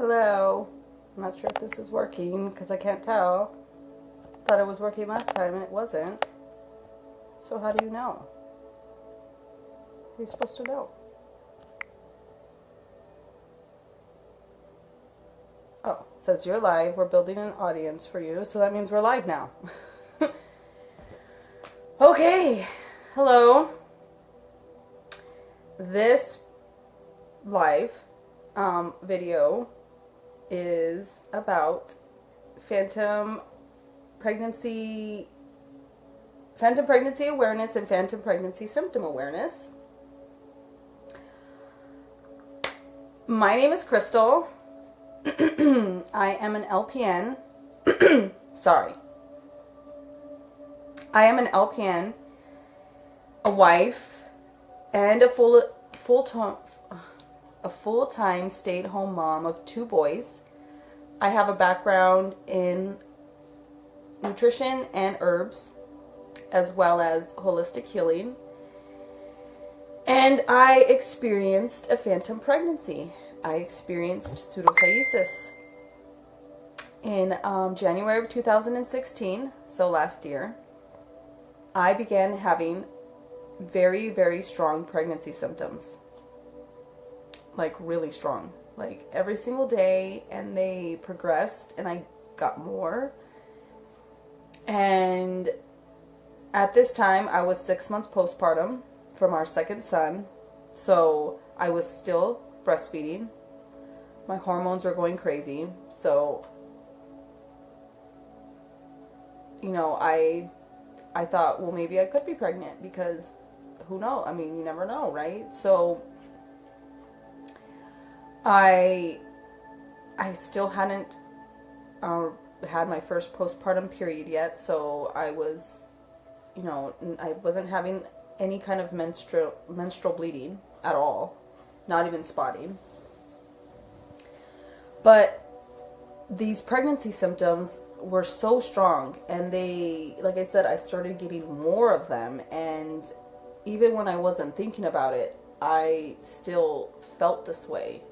Hello. I'm not sure if this is working because I can't tell. Thought it was working last time and it wasn't. So how do you know? How are you supposed to know? Oh, it says you're live. We're building an audience for you. So that means we're live now. Okay. Hello. This live video is about phantom pregnancy awareness and phantom pregnancy symptom awareness. My name is Crystal. I am an LPN. Sorry. I am an LPN, a wife, and a full-time stay-at-home mom of 2 boys. I have a background in nutrition and herbs, as well as holistic healing. And I experienced a phantom pregnancy. I experienced pseudocyesis in January of 2016, so last year. I began having very, very strong pregnancy symptoms. Like really strong. Like every single day, and they progressed and I got more. And at this time I was 6 months postpartum from our second son. So I was still breastfeeding. My hormones were going crazy. So, you know, I thought, well, maybe I could be pregnant because who knows? I mean, you never know, right? So I still hadn't had my first postpartum period yet, so I was, you know, I wasn't having any kind of menstrual bleeding at all, not even spotting. But these pregnancy symptoms were so strong, and they, like I said, I started getting more of them, and even when I wasn't thinking about it, I still felt this way.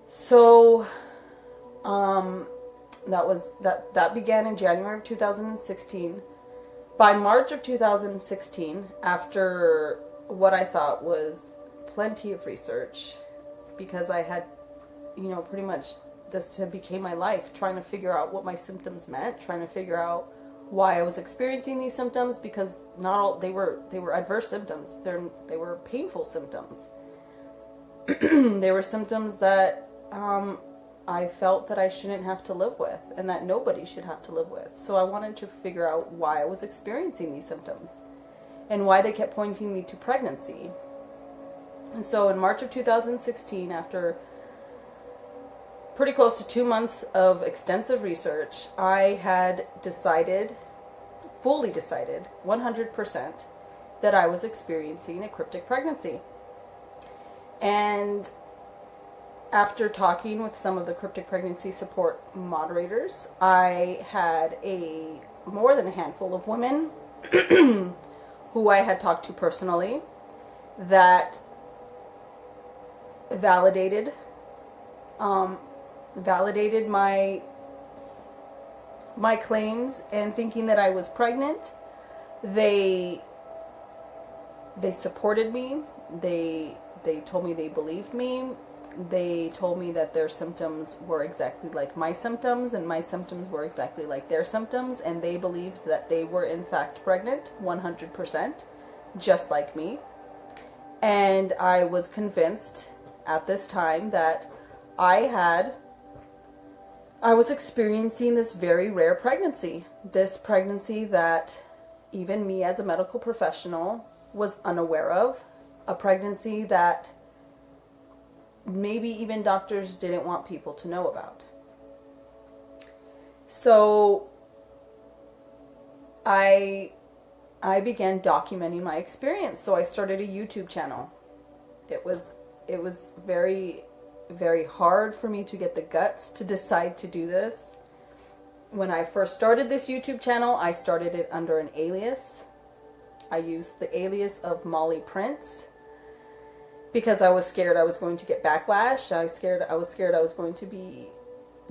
So, that began in January of 2016. By March of 2016, after what I thought was plenty of research, because I had, you know, pretty much this became my life, trying to figure out what my symptoms meant, trying to figure out why I was experiencing these symptoms, because not all they were adverse symptoms. They were painful symptoms. They were symptoms that I felt that I shouldn't have to live with, and that nobody should have to live with. So I wanted to figure out why I was experiencing these symptoms and why they kept pointing me to pregnancy. And so in March of 2016, after pretty close to 2 months of extensive research, I had fully decided, 100%, that I was experiencing a cryptic pregnancy. And after talking with some of the cryptic pregnancy support moderators, I had more than a handful of women who I had talked to personally that validated my claims and thinking that I was pregnant. They supported me. They told me they believed me. They told me that their symptoms were exactly like my symptoms, and my symptoms were exactly like their symptoms, and they believed that they were in fact pregnant 100%, just like me. And I was convinced at this time that I was experiencing this very rare pregnancy. This pregnancy that even me as a medical professional was unaware of. A pregnancy that maybe even doctors didn't want people to know about. So I began documenting my experience. So I started a YouTube channel. It was very, very hard for me to get the guts to decide to do this. When I first started this YouTube channel, I started it under an alias. I used the alias of Molly Prince. because I was scared I was going to get backlash. I was scared I was going to be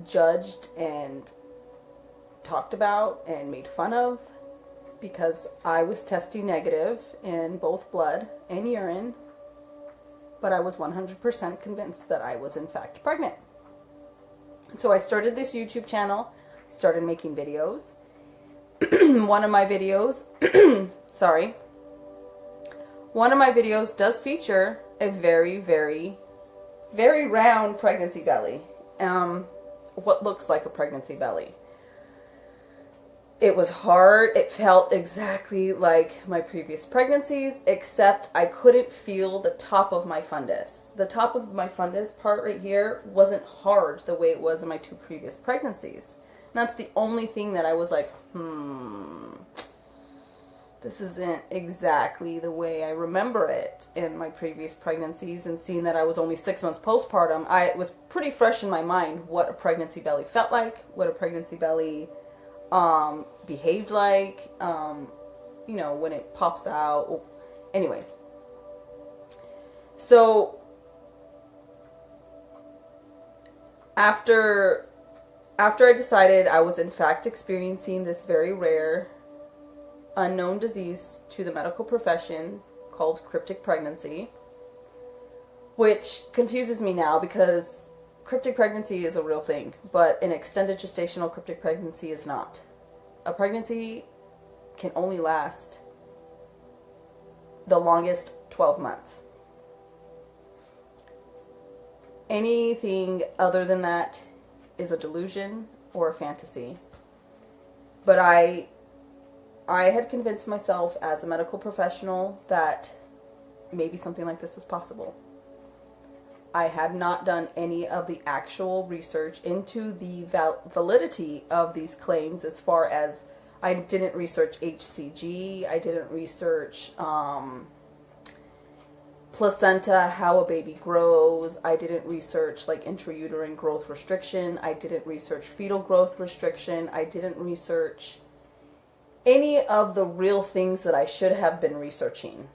judged and talked about and made fun of, because I was testing negative in both blood and urine, but I was 100% convinced that I was in fact pregnant. So I started this YouTube channel, started making videos. One of my videos, one of my videos does feature a very, very, very round pregnancy belly. What looks like a pregnancy belly. It was hard. It felt exactly like my previous pregnancies, except I couldn't feel the top of my fundus. The top of my fundus part right here wasn't hard the way it was in my 2 previous pregnancies. And that's the only thing that I was like, this isn't exactly the way I remember it in my previous pregnancies. And seeing that I was only 6 months postpartum, it was pretty fresh in my mind what a pregnancy belly felt like, what a pregnancy belly behaved like, you know, when it pops out. Anyways, so after I decided I was in fact experiencing this very rare, unknown disease to the medical profession called cryptic pregnancy, which confuses me now because cryptic pregnancy is a real thing, but an extended gestational cryptic pregnancy is not. A pregnancy can only last the longest 12 months. Anything other than that is a delusion or a fantasy. But I had convinced myself as a medical professional that maybe something like this was possible. I had not done any of the actual research into the validity of these claims, as far as I didn't research HCG, I didn't research placenta, how a baby grows, I didn't research like intrauterine growth restriction, I didn't research fetal growth restriction, I didn't research any of the real things that I should have been researching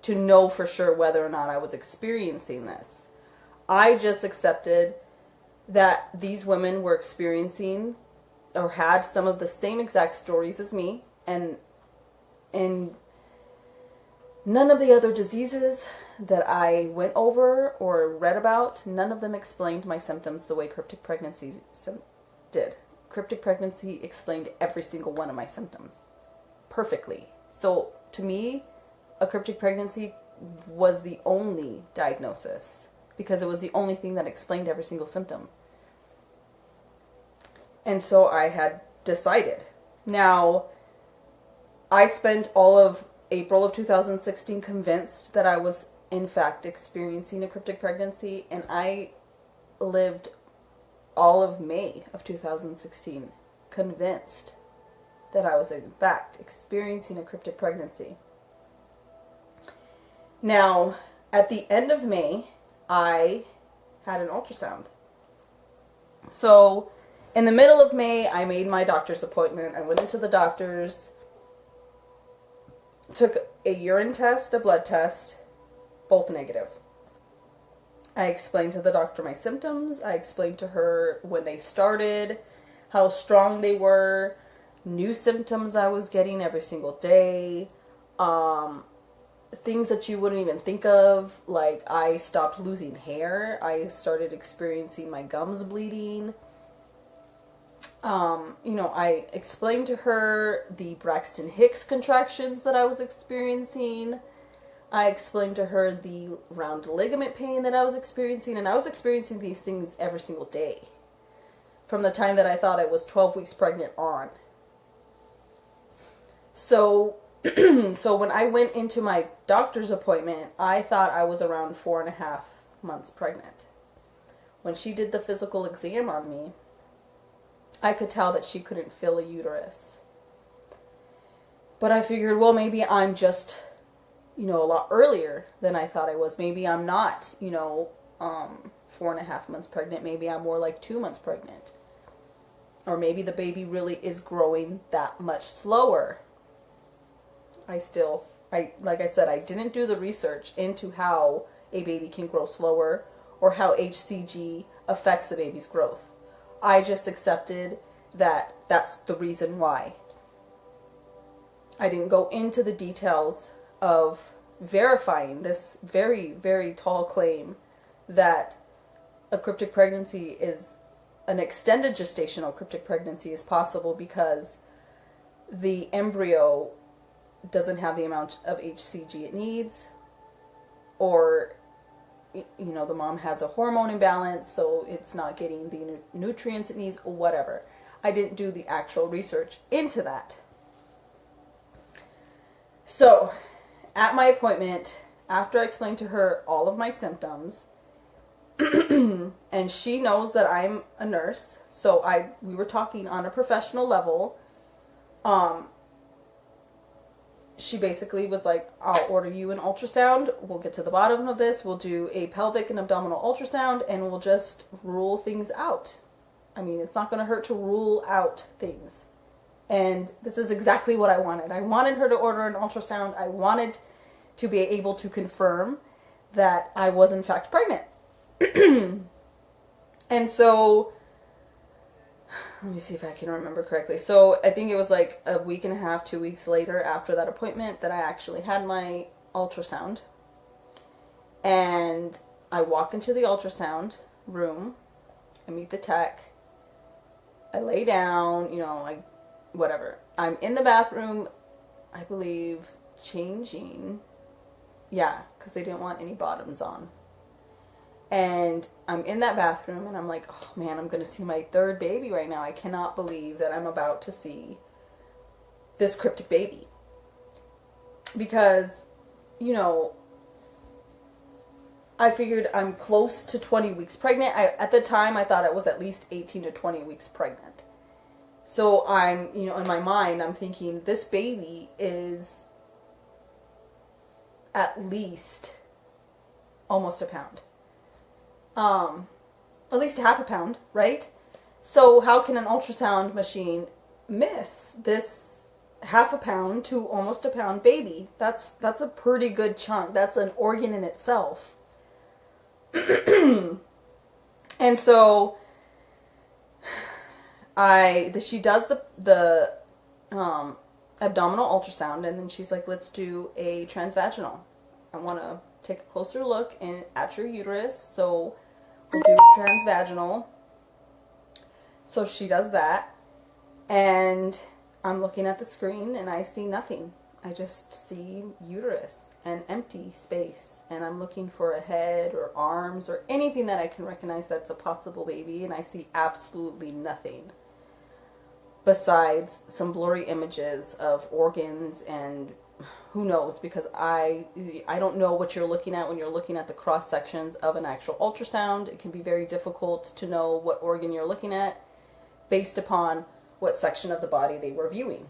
to know for sure whether or not I was experiencing this. I just accepted that these women were experiencing or had some of the same exact stories as me, and none of the other diseases that I went over or read about, none of them explained my symptoms the way cryptic pregnancy did. Cryptic pregnancy explained every single one of my symptoms perfectly. So to me, a cryptic pregnancy was the only diagnosis, because it was the only thing that explained every single symptom. And so I had decided. Now, I spent all of April of 2016 convinced that I was in fact experiencing a cryptic pregnancy, and I lived all of May of 2016 convinced that I was in fact experiencing a cryptic pregnancy. Now, at the end of May, I had an ultrasound. So, in the middle of May, I made my doctor's appointment. I went into the doctor's, took a urine test, a blood test, both negative. I explained to the doctor my symptoms. I explained to her when they started, how strong they were, new symptoms I was getting every single day, things that you wouldn't even think of, like I stopped losing hair, I started experiencing my gums bleeding. You know, I explained to her the Braxton Hicks contractions that I was experiencing. I explained to her the round ligament pain that I was experiencing, and I was experiencing these things every single day from the time that I thought I was 12 weeks pregnant on. So when I went into my doctor's appointment, I thought I was around 4.5 months pregnant. When she did the physical exam on me, I could tell that she couldn't feel a uterus. But I figured, well, maybe I'm just, you know, a lot earlier than I thought I was. Maybe I'm not, you know, 4.5 months pregnant. Maybe I'm more like 2 months pregnant. Or maybe the baby really is growing that much slower. I still Like I said, I didn't do the research into how a baby can grow slower or how HCG affects the baby's growth. I just accepted that that's the reason why. I didn't go into the details of verifying this very, very tall claim that a cryptic pregnancy is an extended gestational cryptic pregnancy is possible because the embryo doesn't have the amount of HCG it needs, or the mom has a hormone imbalance, so it's not getting the nutrients it needs, or whatever. I didn't do the actual research into that. So, at my appointment, after I explained to her all of my symptoms, and she knows that I'm a nurse, so we were talking on a professional level. She basically was like, I'll order you an ultrasound. We'll get to the bottom of this. We'll do a pelvic and abdominal ultrasound, and we'll just rule things out. I mean, it's not going to hurt to rule out things. And this is exactly what I wanted. I wanted her to order an ultrasound. I wanted to be able to confirm that I was in fact pregnant. And so, let me see if I can remember correctly. So I think it was like a week and a half, 2 weeks later after that appointment that I actually had my ultrasound. And I walk into the ultrasound room. I meet the tech. I lay down, whatever. I'm in the bathroom, I believe, changing. Yeah, because they didn't want any bottoms on. And I'm in that bathroom and I'm like, oh man, I'm going to see my third baby right now. I cannot believe that I'm about to see this cryptic baby. Because, I figured I'm close to 20 weeks pregnant. At the time, I thought I was at least 18 to 20 weeks pregnant. So I'm, in my mind, I'm thinking this baby is at least almost a pound. At least half a pound, right? So how can an ultrasound machine miss this half a pound to almost a pound baby? That's a pretty good chunk. That's an organ in itself. And so she does the abdominal ultrasound, and then she's like, let's do a transvaginal. I want to take a closer look at your uterus, so we'll do transvaginal. So she does that, and I'm looking at the screen and I see nothing. I just see uterus and empty space, and I'm looking for a head or arms or anything that I can recognize that's a possible baby, and I see absolutely nothing besides some blurry images of organs and who knows, because I don't know what you're looking at when you're looking at the cross sections of an actual ultrasound. It can be very difficult to know what organ you're looking at based upon what section of the body they were viewing.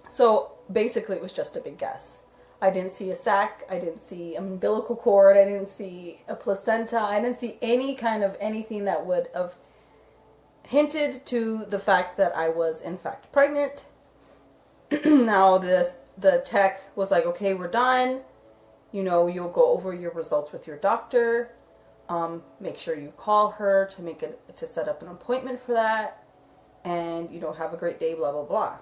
So basically it was just a big guess. I didn't see a sac, I didn't see an umbilical cord, I didn't see a placenta, I didn't see any kind of anything that would have hinted to the fact that I was in fact pregnant. Now the tech was like, okay, we're done. You'll go over your results with your doctor. Make sure you call her to set up an appointment for that. And, have a great day, blah, blah, blah.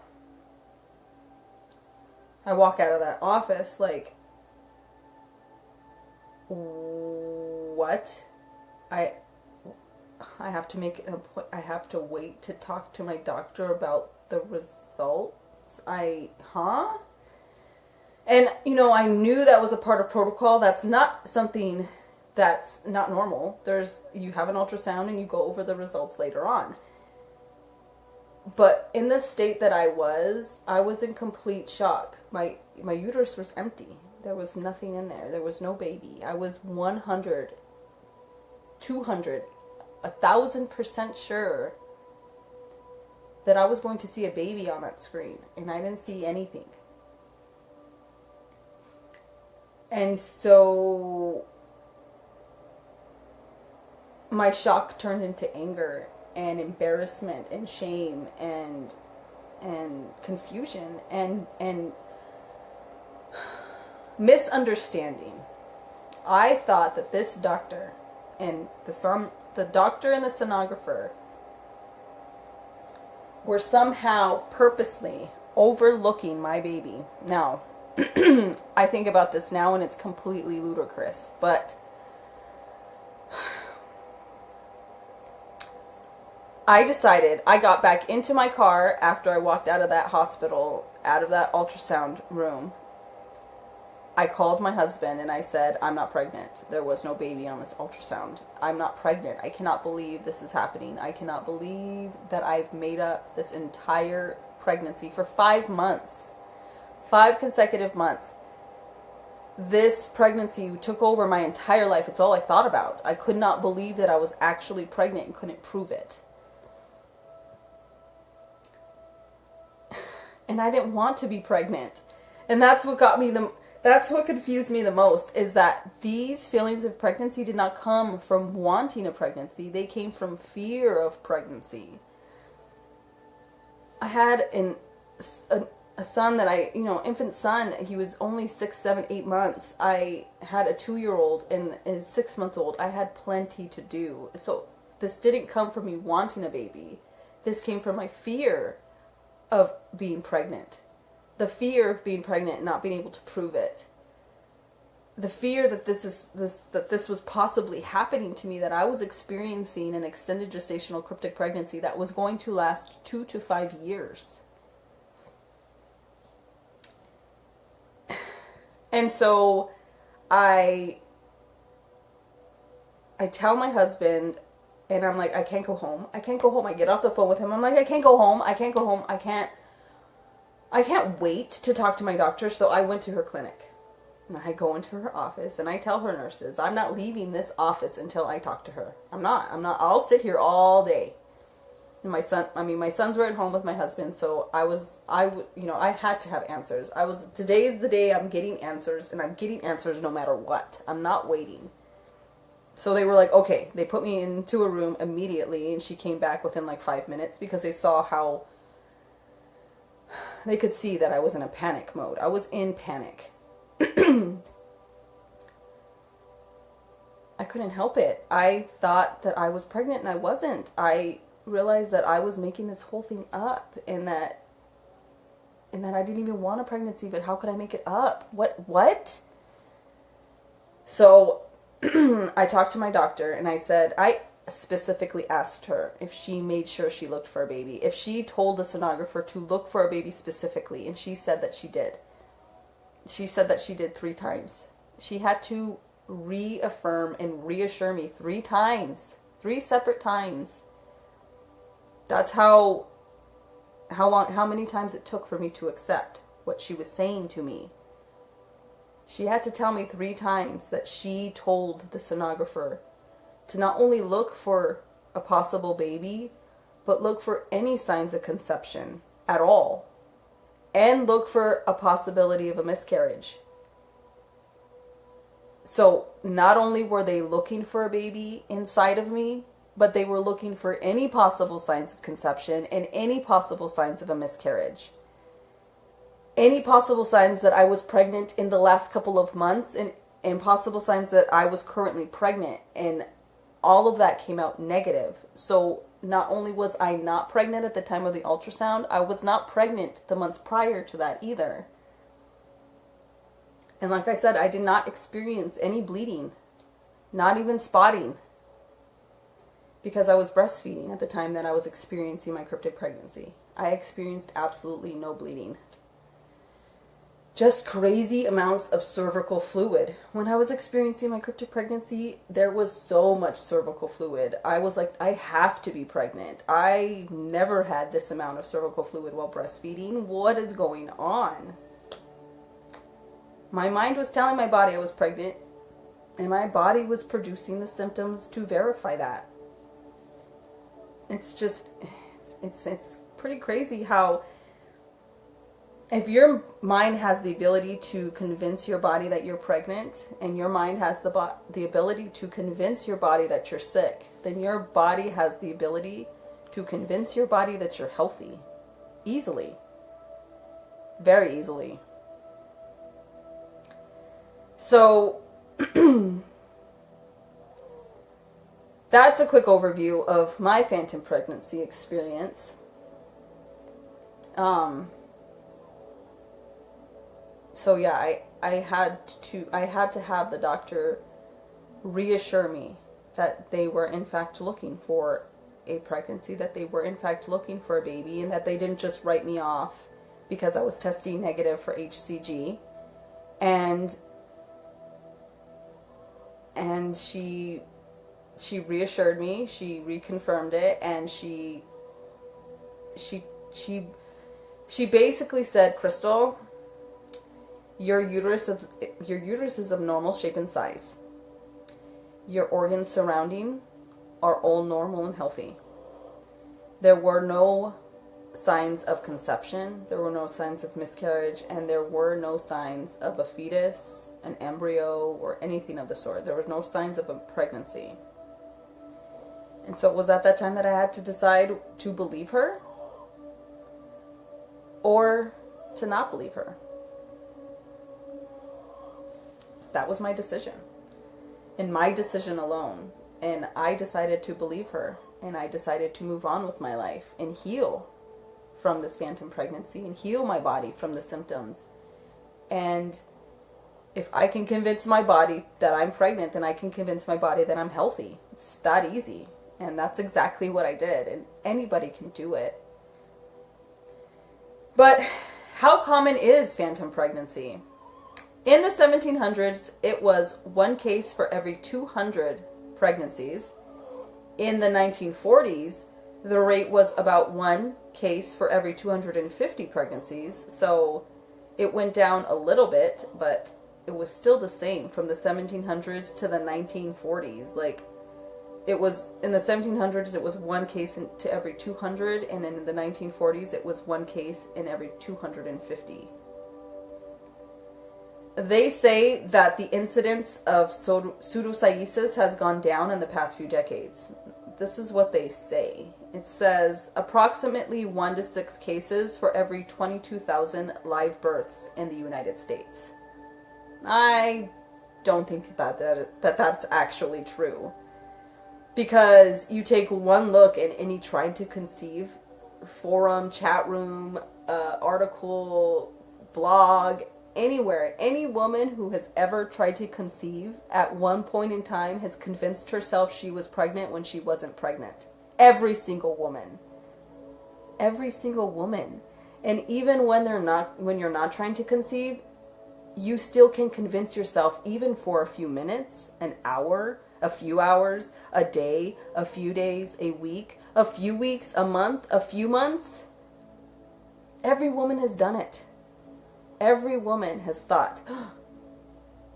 I walk out of that office like, what? I have to make an appointment. I have to wait to talk to my doctor about the results. And, I knew that was a part of protocol. That's not something that's not normal. You have an ultrasound and you go over the results later on. But in the state that I was in complete shock. My uterus was empty. There was nothing in there. There was no baby. I was 100, 200, 1,000% sure that I was going to see a baby on that screen, and I didn't see anything. And so my shock turned into anger and embarrassment and shame and confusion, and misunderstanding. I thought that this doctor and the doctor and the sonographer were somehow purposely overlooking my baby. Now, I think about this now and it's completely ludicrous, but I got back into my car after I walked out of that hospital, out of that ultrasound room. I called my husband and I said, I'm not pregnant. There was no baby on this ultrasound. I'm not pregnant. I cannot believe this is happening. I cannot believe that I've made up this entire pregnancy for 5 months. 5 consecutive months. This pregnancy took over my entire life. It's all I thought about. I could not believe that I was actually pregnant and couldn't prove it. And I didn't want to be pregnant. And that's what confused me the most, is that these feelings of pregnancy did not come from wanting a pregnancy. They came from fear of pregnancy. I had a son that infant son. He was only 6, 7, 8 months. I had a 2-year-old and a 6-month-old. I had plenty to do. So this didn't come from me wanting a baby. This came from my fear of being pregnant. The fear of being pregnant and not being able to prove it. The fear that this was possibly happening to me, that I was experiencing an extended gestational cryptic pregnancy that was going to last 2 to 5 years. And so I tell my husband, and I'm like, I can't go home. I can't go home. I get off the phone with him. I'm like, I can't go home. I can't go home. I can't wait to talk to my doctor. So I went to her clinic. And I go into her office and I tell her nurses, I'm not leaving this office until I talk to her. I'm not. I'll sit here all day. And my sons were at home with my husband, so I had to have answers. Today is the day I'm getting answers, and I'm getting answers no matter what. I'm not waiting. So they were like, okay. They put me into a room immediately, and she came back within like 5 minutes because they saw how they could see that I was in a panic mode. I was in panic. I couldn't help it. I thought that I was pregnant and I wasn't. I realized that I was making this whole thing up, and that I didn't even want a pregnancy, but how could I make it up? What? So I talked to my doctor and I said, I specifically asked her if she made sure she looked for a baby, if she told the sonographer to look for a baby specifically, and she said that she did. She said that she did 3 times. She had to reaffirm and reassure me 3 times, 3 separate times. That's how many times it took for me to accept what she was saying to me. She had to tell me 3 times that she told the sonographer to not only look for a possible baby, but look for any signs of conception at all. And look for a possibility of a miscarriage. So not only were they looking for a baby inside of me, but they were looking for any possible signs of conception and any possible signs of a miscarriage. Any possible signs that I was pregnant in the last couple of months, and possible signs that I was currently pregnant. And all of that came out negative. So not only was I not pregnant at the time of the ultrasound, I was not pregnant the months prior to that either. And like I said, I did not experience any bleeding, not even spotting, because I was breastfeeding at the time that I was experiencing my cryptic pregnancy. I experienced absolutely no bleeding. Just crazy amounts of cervical fluid. When I was experiencing my cryptic pregnancy, there was so much cervical fluid. I was like, I have to be pregnant. I never had this amount of cervical fluid while breastfeeding. What is going on? My mind was telling my body I was pregnant, and my body was producing the symptoms to verify that. It's just, it's pretty crazy how, if your mind has the ability to convince your body that you're pregnant, and your mind has the ability to convince your body that you're sick, then your body has the ability to convince your body that you're healthy. Easily. Very easily. So that's a quick overview of my phantom pregnancy experience. So yeah, I had to have the doctor reassure me that they were in fact looking for a pregnancy, that they were in fact looking for a baby, and that they didn't just write me off because I was testing negative for HCG. And she reassured me, she reconfirmed it, and she basically said, Crystal, your uterus is of normal shape and size. Your organs surrounding are all normal and healthy. There were no signs of conception, there were no signs of miscarriage, and there were no signs of a fetus, an embryo, or anything of the sort. There were no signs of a pregnancy. And so it was at that time that I had to decide to believe her or to not believe her. That was my decision. And my decision alone. And I decided to believe her. And I decided to move on with my life and heal from this phantom pregnancy and heal my body from the symptoms. And if I can convince my body that I'm pregnant, then I can convince my body that I'm healthy. It's that easy. And that's exactly what I did. And anybody can do it. But how common is phantom pregnancy? In the 1700s, it was 1 case for every 200 pregnancies. In the 1940s, the rate was about 1 case for every 250 pregnancies. So it went down a little bit, but it was still the same from the 1700s to the 1940s. Like, it was, in the 1700s, it was 1 case to every 200, and in the 1940s, it was 1 case in every 250. They say that the incidence of pseudocyesis has gone down in the past few decades. This is what they say. It says approximately 1 to 6 cases for every 22,000 live births in the United States. I don't think that's actually true. Because you take one look at any tried to conceive forum, chat room, article, blog, anywhere, any woman who has ever tried to conceive at one point in time has convinced herself she was pregnant when she wasn't pregnant. Every single woman. Every single woman. And even when you're not trying to conceive, you still can convince yourself, even for a few minutes, an hour, a few hours, a day, a few days, a week, a few weeks, a month, a few months. Every woman has done it. Every woman has thought, oh,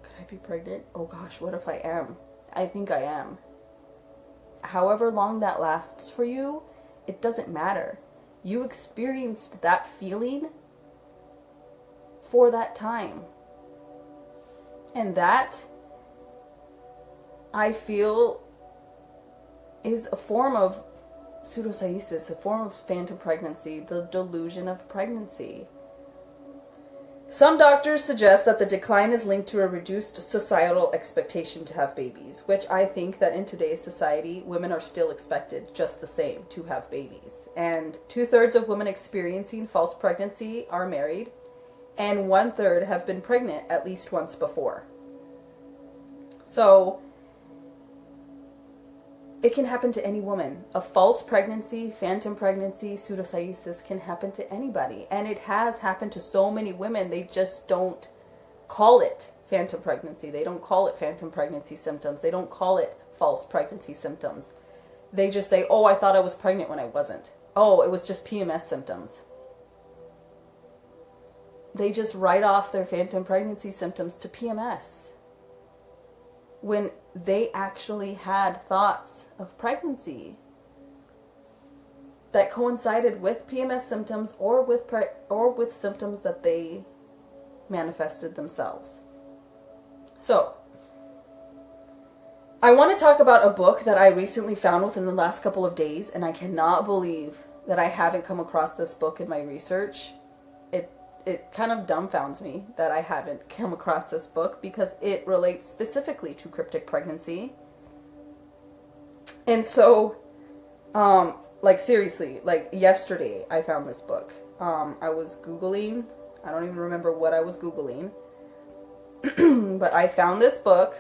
could I be pregnant? Oh gosh, what if I am? I think I am. However long that lasts for you, it doesn't matter. You experienced that feeling for that time. And that, I feel, is a form of pseudocyesis, a form of phantom pregnancy, the delusion of pregnancy. Some doctors suggest that the decline is linked to a reduced societal expectation to have babies, which I think that in today's society, women are still expected just the same to have babies. And 2/3 of women experiencing false pregnancy are married, and 1/3 have been pregnant at least once before. So it can happen to any woman. A false pregnancy, phantom pregnancy, pseudocyesis can happen to anybody. And it has happened to so many women. They just don't call it phantom pregnancy. They don't call it phantom pregnancy symptoms. They don't call it false pregnancy symptoms. They just say, oh, I thought I was pregnant when I wasn't. Oh, it was just PMS symptoms. They just write off their phantom pregnancy symptoms to PMS, when they actually had thoughts of pregnancy that coincided with PMS symptoms or with symptoms that they manifested themselves. So, I want to talk about a book that I recently found within the last couple of days, and I cannot believe that I haven't come across this book in my research. it kind of dumbfounds me that I haven't come across this book, because it relates specifically to cryptic pregnancy. And so, like seriously, like yesterday I found this book. I was Googling, I don't even remember what I was Googling, but I found this book,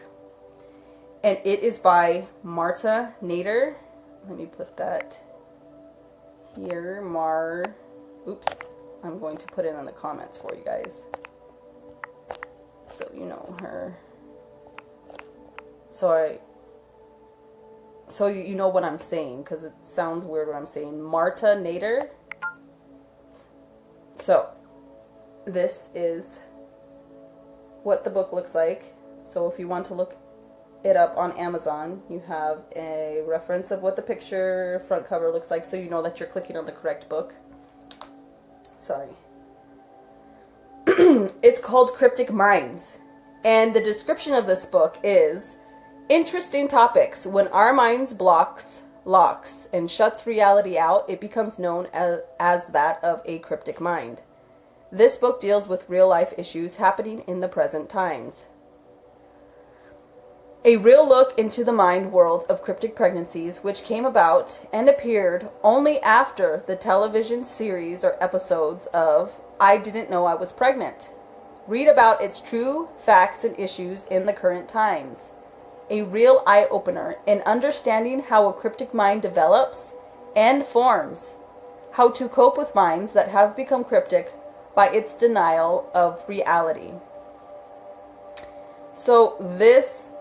and it is by Marta Nader. Let me put that here, oops, I'm going to put it in the comments for you guys, so you know her. So you know what I'm saying, because it sounds weird what I'm saying. Marta Nader. So, this is what the book looks like. So if you want to look it up on Amazon, you have a reference of what the picture front cover looks like, so you know that you're clicking on the correct book. Sorry. It's called Cryptic Minds, and the description of this book is: interesting topics. When our minds locks, and shuts reality out, it becomes known as that of a cryptic mind. This book deals with real-life issues happening in the present times. A real look into the mind world of cryptic pregnancies, which came about and appeared only after the television series or episodes of I Didn't Know I Was Pregnant. Read about its true facts and issues in the current times. A real eye-opener in understanding how a cryptic mind develops and forms, how to cope with minds that have become cryptic by its denial of reality. So this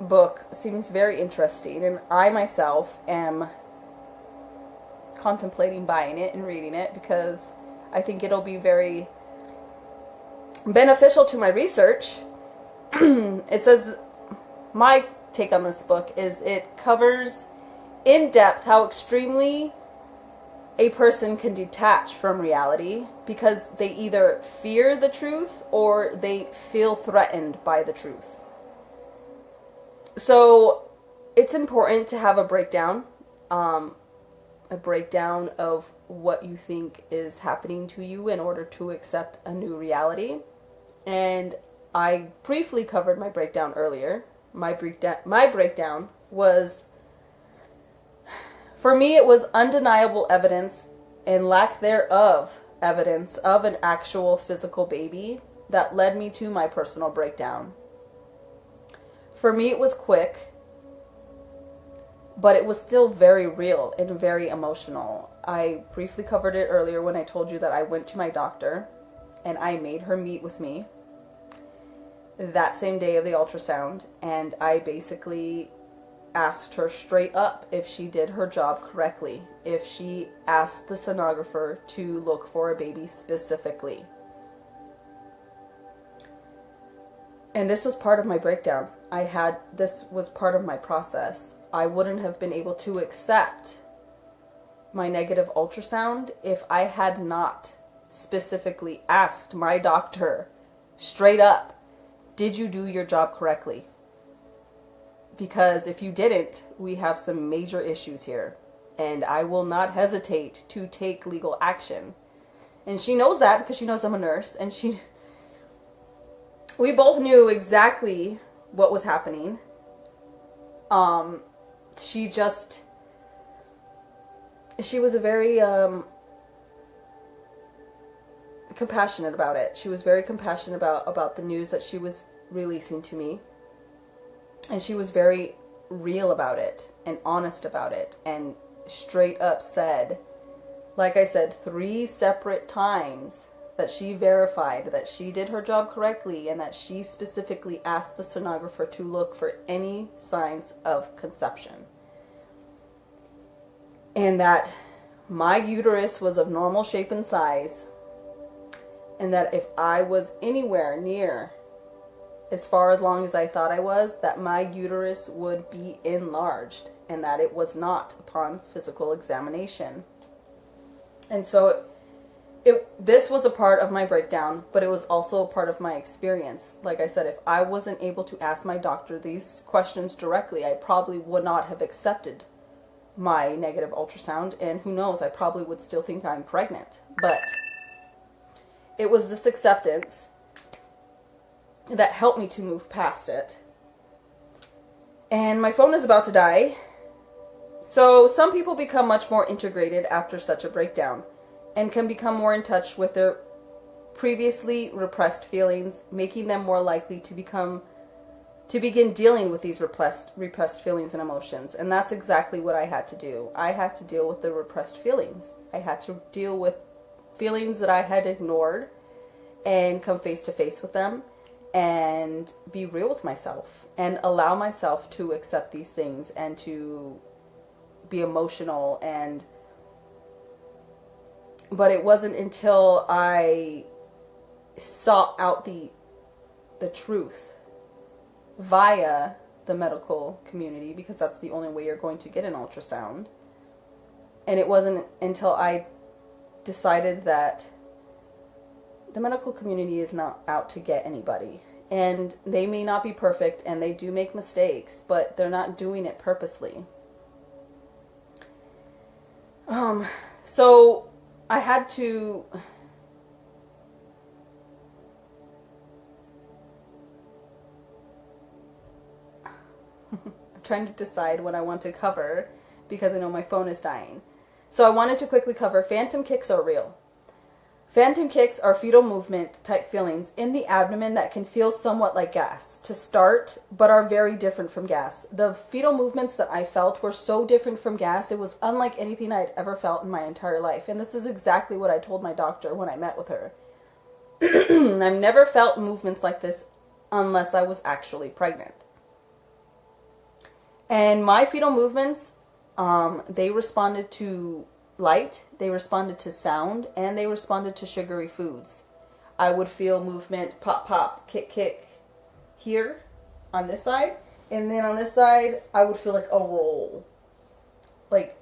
book seems very interesting, and I myself am contemplating buying it and reading it, because I think it'll be very beneficial to my research. It says, my take on this book is it covers in depth how extremely a person can detach from reality, because they either fear the truth or they feel threatened by the truth. So it's important to have a breakdown of what you think is happening to you in order to accept a new reality. And I briefly covered my breakdown earlier. My breakdown was, for me, it was undeniable evidence and lack thereof evidence of an actual physical baby that led me to my personal breakdown. For me, it was quick, but it was still very real and very emotional. I briefly covered it earlier when I told you that I went to my doctor and I made her meet with me that same day of the ultrasound, and I basically asked her straight up if she did her job correctly, if she asked the sonographer to look for a baby specifically. And this was part of my breakdown. This was part of my process. I wouldn't have been able to accept my negative ultrasound if I had not specifically asked my doctor straight up, did you do your job correctly? Because if you didn't, we have some major issues here, and I will not hesitate to take legal action. And she knows that, because she knows I'm a nurse, and we both knew exactly what was happening. She was a very compassionate about it. She was very compassionate about the news that she was releasing to me. And she was very real about it and honest about it, and straight up said, like I said, 3 separate times, that she verified that she did her job correctly, and that she specifically asked the sonographer to look for any signs of conception. And that my uterus was of normal shape and size, and that if I was anywhere near as far as long as I thought I was, that my uterus would be enlarged, and that it was not upon physical examination. And so this was a part of my breakdown, but it was also a part of my experience. Like I said, if I wasn't able to ask my doctor these questions directly, I probably would not have accepted my negative ultrasound, and who knows, I probably would still think I'm pregnant. But it was this acceptance that helped me to move past it. And my phone is about to die. So some people become much more integrated after such a breakdown and can become more in touch with their previously repressed feelings, making them more likely to begin dealing with these repressed feelings and emotions. And that's exactly what I had to do. I had to deal with the repressed feelings. I had to deal with feelings that I had ignored and come face to face with them and be real with myself and allow myself to accept these things and to be emotional. But it wasn't until I sought out the truth via the medical community, because that's the only way you're going to get an ultrasound. And it wasn't until I decided that the medical community is not out to get anybody. And they may not be perfect, and they do make mistakes, but they're not doing it purposely. So I had to... I'm trying to decide what I want to cover because I know my phone is dying. So I wanted to quickly cover phantom kicks are real. Phantom kicks are fetal movement type feelings in the abdomen that can feel somewhat like gas to start, but are very different from gas. The fetal movements that I felt were so different from gas, it was unlike anything I'd ever felt in my entire life. And this is exactly what I told my doctor when I met with her. I've never felt movements like this unless I was actually pregnant. And my fetal movements, they responded to light, they responded to sound, and they responded to sugary foods. I would feel movement, pop, pop, kick, kick here on this side. And then on this side, I would feel like a roll. Like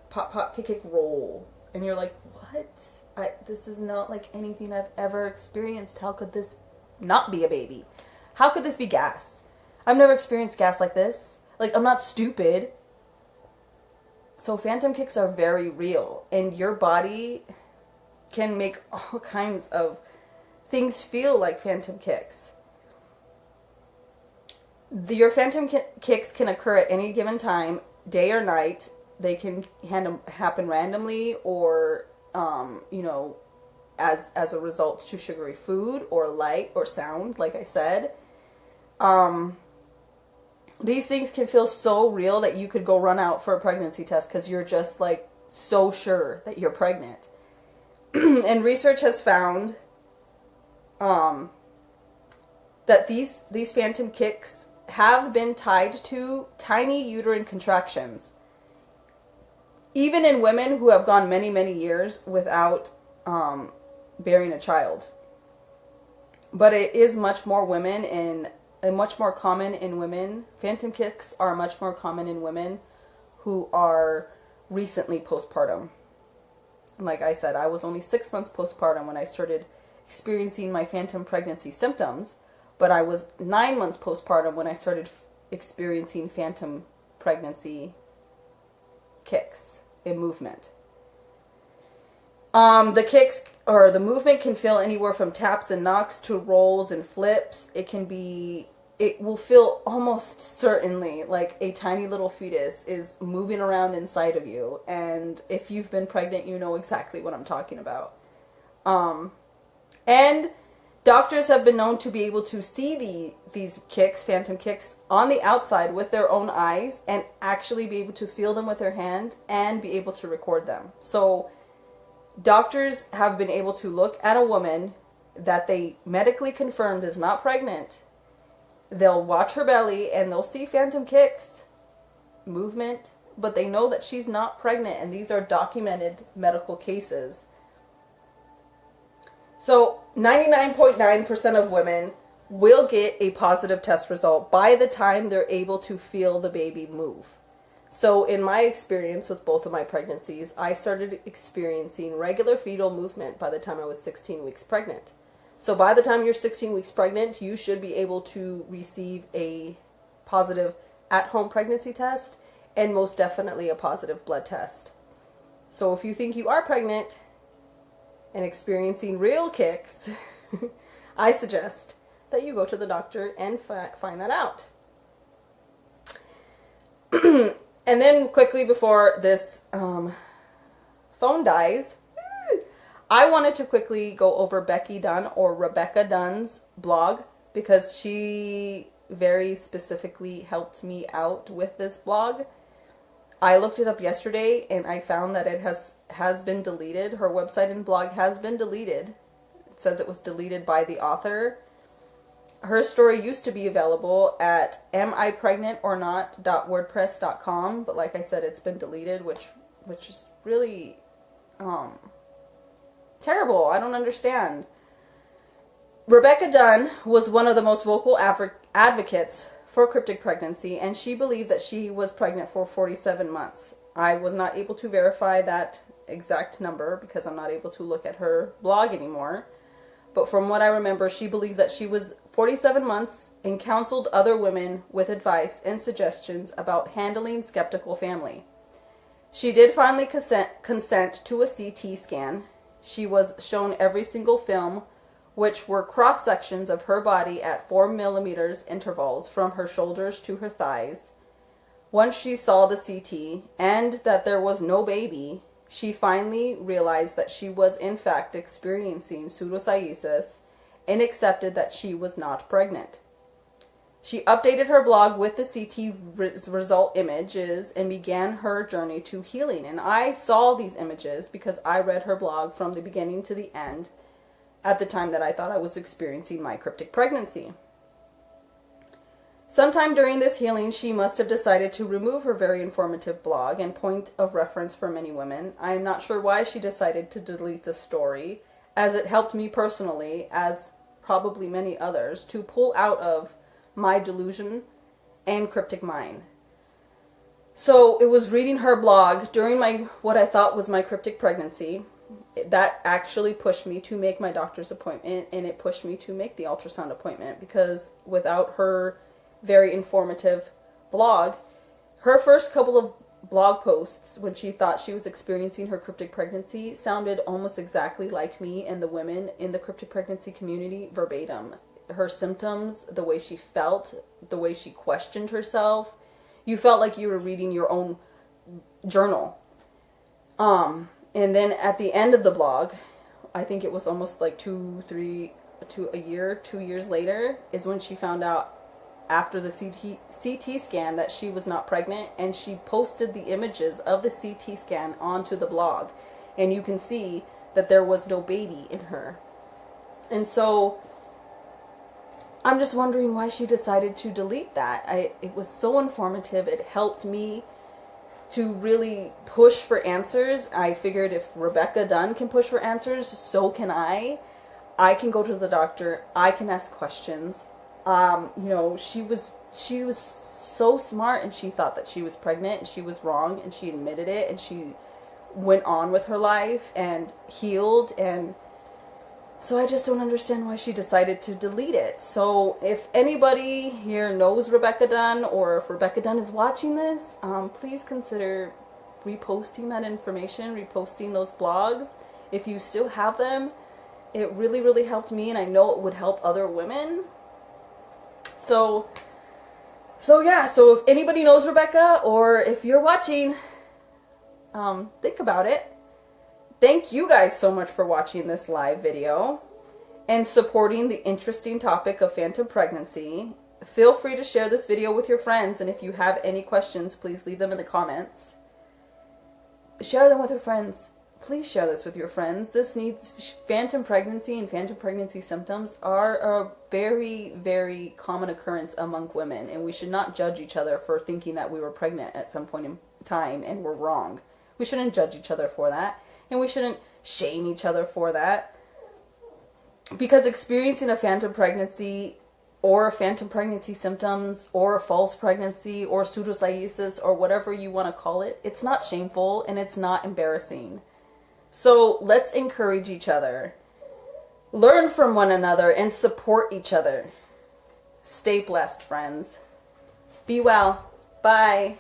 pop, pop, kick, kick, roll. And you're like, what? This is not like anything I've ever experienced. How could this not be a baby? How could this be gas? I've never experienced gas like this. Like, I'm not stupid. So phantom kicks are very real, and your body can make all kinds of things feel like phantom kicks. Your phantom kicks can occur at any given time, day or night. They can happen randomly or, as a result to sugary food or light or sound, like I said. These things can feel so real that you could go run out for a pregnancy test because you're just like so sure that you're pregnant. And research has found that these phantom kicks have been tied to tiny uterine contractions. Even in women who have gone many, many years without bearing a child. But it is much more common in women. Phantom kicks are much more common in women who are recently postpartum. And like I said, I was only 6 months postpartum when I started experiencing my phantom pregnancy symptoms, but I was 9 months postpartum when I started experiencing phantom pregnancy kicks in movement. The kicks or the movement can feel anywhere from taps and knocks to rolls and flips. It will feel almost certainly like a tiny little fetus is moving around inside of you. And if you've been pregnant, you know exactly what I'm talking about. And doctors have been known to be able to see these kicks, phantom kicks, on the outside with their own eyes and actually be able to feel them with their hand and be able to record them. So doctors have been able to look at a woman that they medically confirmed is not pregnant. They'll watch her belly and they'll see phantom kicks, movement, but they know that she's not pregnant, and these are documented medical cases. So 99.9% of women will get a positive test result by the time they're able to feel the baby move. So in my experience with both of my pregnancies, I started experiencing regular fetal movement by the time I was 16 weeks pregnant. So by the time you're 16 weeks pregnant, you should be able to receive a positive at-home pregnancy test and most definitely a positive blood test. So if you think you are pregnant, and experiencing real kicks, I suggest that you go to the doctor and find that out. And then quickly before this phone dies, I wanted to quickly go over Becky Dunn or Rebecca Dunn's blog, because she very specifically helped me out with this blog. I looked it up yesterday and I found that it has been deleted. Her website and blog has been deleted. It says it was deleted by the author. Her story used to be available at amipregnantornot.wordpress.com, but like I said, it's been deleted, which is really terrible. I don't understand. Rebecca Dunn was one of the most vocal advocates for cryptic pregnancy, and she believed that she was pregnant for 47 months. I was not able to verify that exact number because I'm not able to look at her blog anymore. But from what I remember, she believed that she was 47 months and counseled other women with advice and suggestions about handling skeptical family. She did finally consent to a CT scan. She was shown every single film, which were cross-sections of her body at 4 millimeters intervals from her shoulders to her thighs. Once she saw the CT and that there was no baby, she finally realized that she was in fact experiencing pseudocyesis and accepted that she was not pregnant. She updated her blog with the CT result images and began her journey to healing. And I saw these images because I read her blog from the beginning to the end at the time that I thought I was experiencing my cryptic pregnancy. Sometime during this healing, she must have decided to remove her very informative blog and point of reference for many women. I am not sure why she decided to delete the story, as it helped me personally, as probably many others, to pull out of my delusion and cryptic mind. So it was reading her blog during what I thought was my cryptic pregnancy that actually pushed me to make my doctor's appointment, and it pushed me to make the ultrasound appointment, because without her very informative blog, her first couple of blog posts when she thought she was experiencing her cryptic pregnancy sounded almost exactly like me and the women in the cryptic pregnancy community verbatim. Her symptoms, the way she felt, the way she questioned herself, you felt like you were reading your own journal. And then at the end of the blog, I think it was almost like 2 years later, is when she found out after the CT scan that she was not pregnant, and she posted the images of the CT scan onto the blog, and you can see that there was no baby in her. And so I'm just wondering why she decided to delete that. It was so informative. It helped me to really push for answers. I figured if Rebecca Dunn can push for answers, so can I. I can go to the doctor. I can ask questions. She was so smart, and she thought that she was pregnant, and she was wrong, and she admitted it, and she went on with her life and healed. And so I just don't understand why she decided to delete it. So if anybody here knows Rebecca Dunn, or if Rebecca Dunn is watching this, please consider reposting that information, reposting those blogs. If you still have them, it really, really helped me, and I know it would help other women. So if anybody knows Rebecca, or if you're watching, think about it. Thank you guys so much for watching this live video and supporting the interesting topic of phantom pregnancy. Feel free to share this video with your friends, and if you have any questions, please leave them in the comments. Share them with your friends. Please share this with your friends. Phantom pregnancy and phantom pregnancy symptoms are a very, very common occurrence among women, and we should not judge each other for thinking that we were pregnant at some point in time and we're wrong. We shouldn't judge each other for that, and we shouldn't shame each other for that, because experiencing a phantom pregnancy or phantom pregnancy symptoms or a false pregnancy or pseudocyesis or whatever you want to call it, it's not shameful and it's not embarrassing. So let's encourage each other, learn from one another, and support each other. Stay blessed, friends. Be well. Bye.